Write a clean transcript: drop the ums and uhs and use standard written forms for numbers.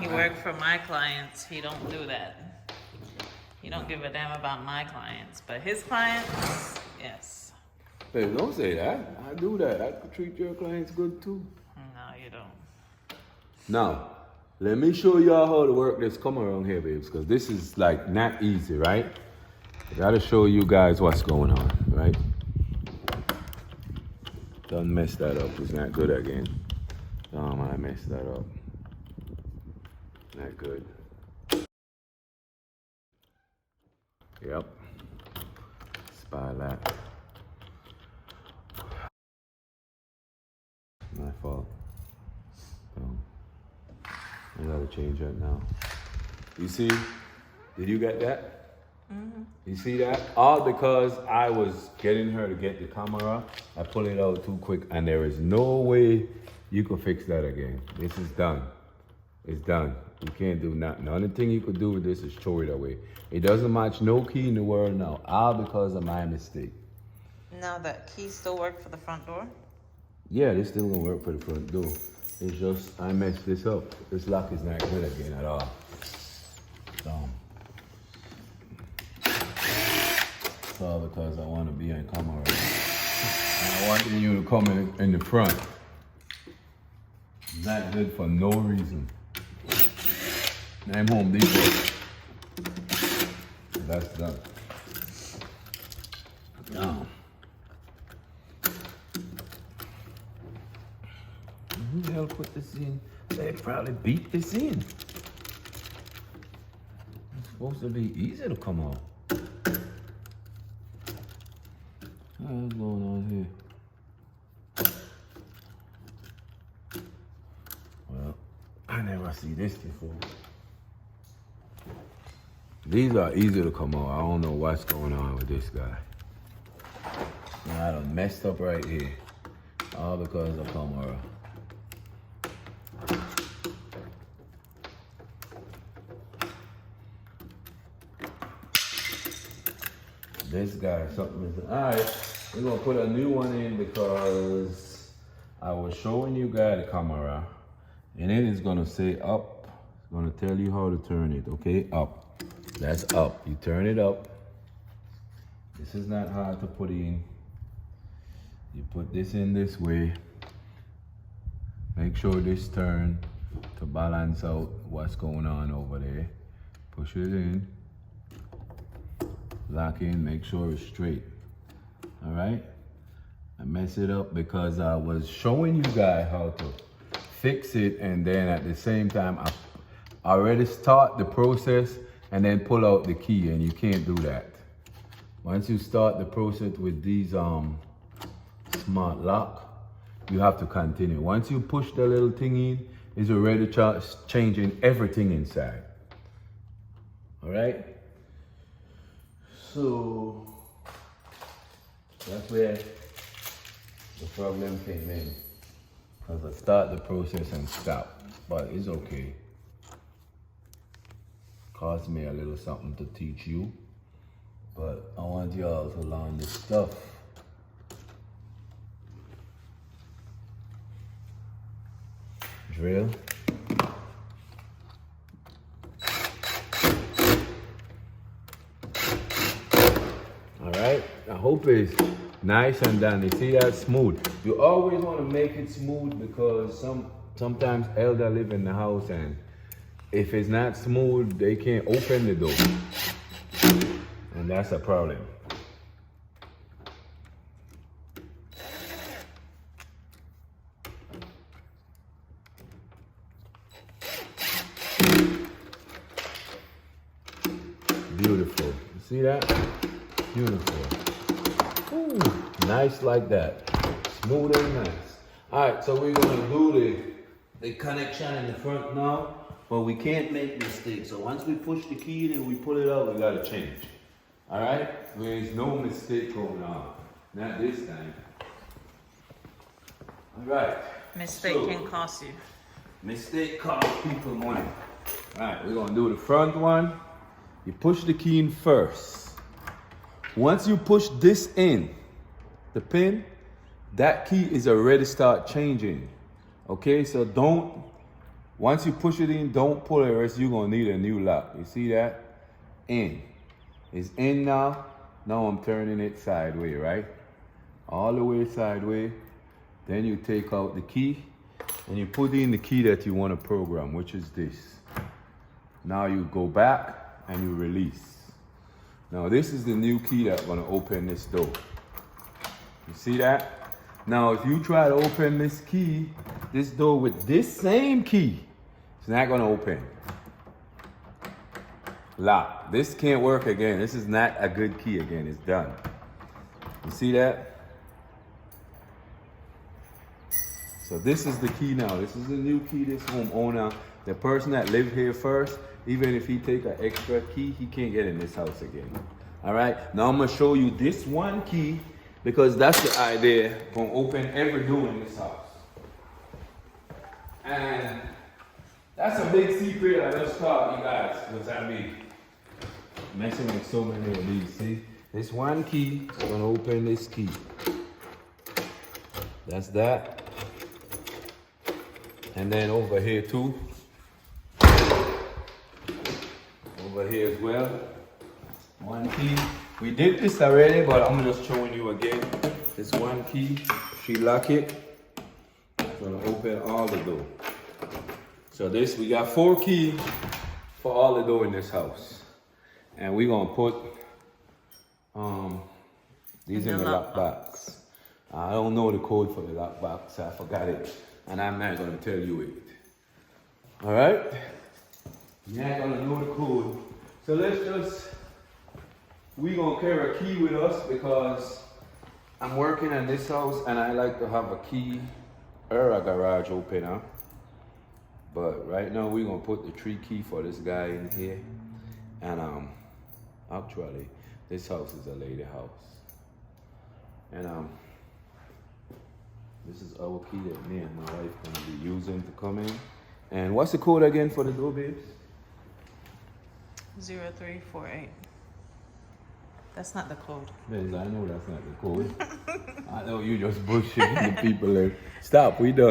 He work for my clients. He don't do that. He don't give a damn about my clients, but his clients, yes. Hey, don't say that. I do that. I treat your clients good too. No, you don't. Now, let me show y'all how to work this come around here, babes, because this is like not easy, right? I gotta show you guys what's going on, right? Don't mess that up. It's not good again. I messed that up. Not good. Yep. Spy that. My fault. I gotta change that now. You see? Did you get that? Mm-hmm. You see that? All because I was getting her to get the camera. I pulled it out too quick, and there is no way you could fix that again. This is done. It's done. You can't do nothing. The only thing you could do with this is throw it away. It doesn't match no key in the world now. All because of my mistake. Now that key still work for the front door? Yeah, this still gonna work for the front door. It's just I messed this up. This lock is not good again at all. It's all because I want to be on camera. And I want you to come in the front. Not good for no reason. I'm Home Depot. That's done. Now. Who the hell put this in? They probably beat this in. It's supposed to be easy to come out. What's going on here? Well, I never see this before. These are easy to come out. I don't know what's going on with this guy. Now I done messed up right here. All because of camera. This guy, something is, all right, we're gonna put a new one in because I was showing you guys the camera and it is gonna say up. It's gonna tell you how to turn it, okay? Up, that's up. You turn it up. This is not hard to put in. You put this in this way. Make sure this turn to balance out what's going on over there. Push it in. Lock in, make sure it's straight. All right? I messed it up because I was showing you guys how to fix it, and then at the same time, I already start the process and then pull out the key, and you can't do that. Once you start the process with these smart lock, you have to continue. Once you push the little thing in, it's already changing everything inside. All right? So that's where the problem came in. Because I start the process and stop. But it's okay. Cost me a little something to teach you. But I want y'all to learn this stuff. Drill. I hope it's nice and done. You see that smooth. You always want to make it smooth because sometimes elder live in the house, and if it's not smooth, they can't open the door. And that's a problem. Beautiful. You see that? Beautiful. Ooh, nice like that. Smooth and nice. All right, so we're gonna do the connection in the front now, but we can't make mistakes. So once we push the key and we pull it out, we gotta change. All right? There's no mistake going on. Not this time. All right. Mistake can cost you. Mistake costs people money. All right, we're gonna do the front one. You push the key in first. Once you push this in, the pin, that key is already start changing. Okay, so don't Once you push it in, don't pull it, or else you're gonna need a new lock. You see that? In. It's in now. Now I'm turning it sideways, right? All the way sideways. Then you take out the key and you put in the key that you want to program, which is this. Now you go back and you release. Now this is the new key that's gonna open this door. You see that? Now if you try to open this door with this same key, it's not gonna open. Lock. This can't work again. This is not a good key again. It's done. You see that? So this is the key now. This is the new key this homeowner, the person that lived here first, even if he take an extra key, he can't get in this house again. All right? Now I'm gonna show you this one key because that's the idea. Gonna open every door in this house. And that's a big secret I just taught you guys because I be messing with so many of these. See? This one key is gonna open this key. That's that. And then over here too. Over here as well. One key. We did this already, but I'm just showing you again. This one key, if you lock it, it's gonna open all the door. So this, we got 4 keys for all the door in this house. And we're gonna put these in the lock box. I don't know the code for the lock box, I forgot it. And I'm not gonna tell you it. All right? You're not gonna know the code. So we gonna carry a key with us because I'm working in this house and I like to have a key or a garage opener. But right now we're gonna put the 3 key for this guy in here. And actually this house is a lady house. And this is our key that me and my wife gonna be using to come in. And what's the code again for the door, babes? 0348. That's not the code. Babes, I know that's not the code. I know you just bullshitting the people there. Stop, we done.